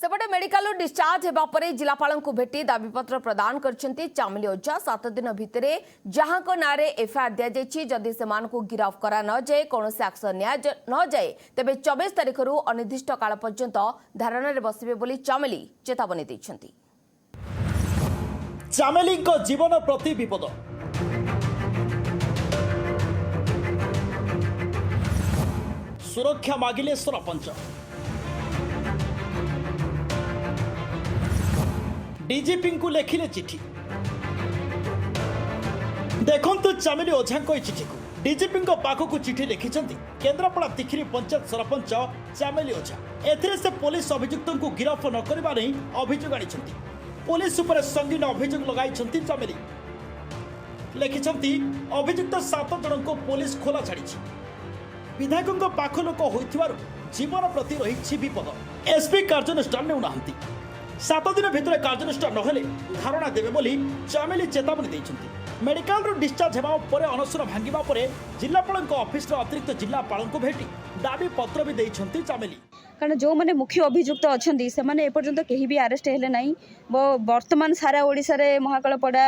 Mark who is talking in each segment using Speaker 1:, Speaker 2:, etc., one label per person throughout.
Speaker 1: सेपटे medical discharge होगा पर जिलापाल को भेटी दाबीपत्र प्रदान करछंती चामली ओझा 7 दिन भितर जहां को नारे एफआईआर दिया जायछि जदि सेमान को गिरफ्त करा न जाए कौन एक्शन न जाए तेबे 24 तारिख रु अनिर्दिष्ट काल पर्यंत धारणा रे बसिबे बोली चामली चेतावनी दैछंती।
Speaker 2: चामेली जीवन प्रति विपद सुरक्षा मागिले सरपंच डीजीपी को लेखिले चिठी देखंतु चामेली ओझा चिठी को डीजीपी पाखक चिठी लिखिं केन्द्रापड़ा तिखिरी पंचायत सरपंच चामेली ओझा एथिरे से पुलिस अभियुक्त को गिरफ्त न करबा नै अभियोग आनी पुलिस उपर संगीन अभियोग लगाई चामेली लिखिं अभियुक्त 7 जन को पुलिस खोला छाड़ी विधायकों पाख लोक होइथिबारु जीवन प्रति रही विपद एसपी कार्यानुष्ठान नेउना 7 दिन भितर कार्यानुष्ठान नहेले धारणा देवे बोली चामेली चेतावनी दैछंती। मेडिकल डिस्चार्ज हेबा परे अनसर भांगिबा परे जिलापाल ऑफिस अतिरिक्त जिलापाल को भेटी दाबी पत्र भी दैछंती चामेली।
Speaker 3: कारण जो मैंने मुख्य अभियुक्त अच्छा से एपर्यंत कहीं भी आरेस्ट हेले ना बर्तमान सारा ओडिशा रे महाकालपड़ा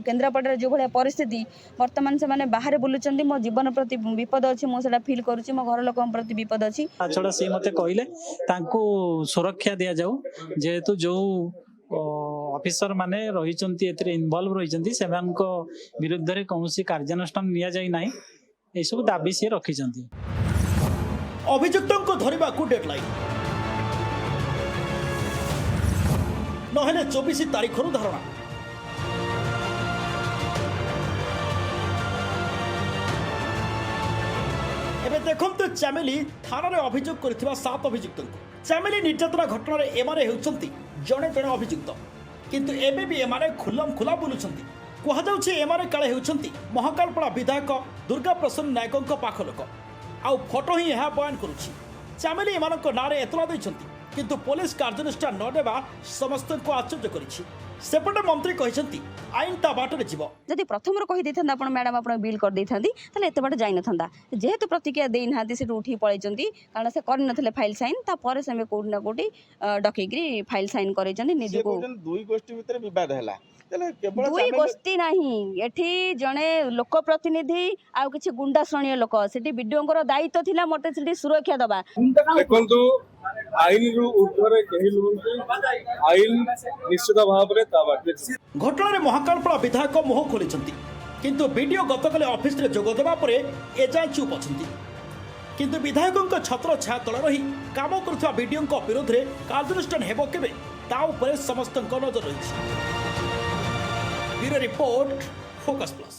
Speaker 3: केन्द्रापड़ा जो भाया परिस्थिति बर्तमान से बाहर बुलूं मो जीवन प्रति विपद अच्छी मुझे फिल करुँच मो घर लोक प्रति विपद अच्छी
Speaker 4: छड़ा सी मत कहले सुरक्षा दि जाऊ जेहेतु जो ऑफिसर माने रही इनवॉल्व रही विरुद्ध रे कौन कार्यानुष्ठान नि जाई नाही ए सब दाबी सी रखी
Speaker 2: अभियुक्तों को धरिबा को डेडलाइन नहेले 24 तारिख रु धारणा एबे देखंतु चामेली थाना रे अभियोग करथिबा 7 अभियुक्त को चामेली निर्यातना घटना रे एमाने हेउचंती जणे जणे अभियुक्त किंतु एबे भी एमाने खुल्लम खुला बुलुचंती कहा जाउछि एमाने काळे हेउचंती महाकालपड़ा विधायक दुर्गा प्रसन्न नायकों पाख लोक आउ फोटो ही यह बयान करुछि चामेली एमानक नारे एतला दैछंती किंतु पुलिस कार्यानुष्ठान न देबा समस्त को आश्चर्य करिछि। सेपटे मंत्री कहिसंती आईन ता बाटरे जीव
Speaker 3: जदि प्रथम कहि दैथांदा आपण मैडम आपण बिल कर दैथांदी तले एते बाटे जाई नथांदा जेहेतु प्रतिक्रिया देई नाहांती से उठी पळैचंती कारण से कर नथले फाइल साइन ता परे से कोड ना कोडी डकेग्री फाइल साइन करैचंदी निजको
Speaker 5: दुई गोष्ठी भितर विवाद हैला
Speaker 3: दुई गोष्ठी नहीं एठी जणे लोक प्रतिनिधि आ किछि गुंडा श्रेणी लोक सेठी वीडियोंकर दायित्व थिला मते सेठी सुरक्षा दबा
Speaker 5: देखंतु आईन रु ऊर्ध्वरे केही लोकंती आईन निश्चित भाव रे ताबाटे
Speaker 2: घटना रे महाकालपड़ा विधायक मोह खोलिचंती किंतु वीडियो गतकाले ऑफिस रे जोग देबा परे एजाय चुप अछंती किंतु विधायकों छत्र छाया तल रही काम करथवा वीडियो विरोध रे कार्यानुष्ठान हेबो केबे ता उपरे समस्त नजर रही। Bureau report focus plus.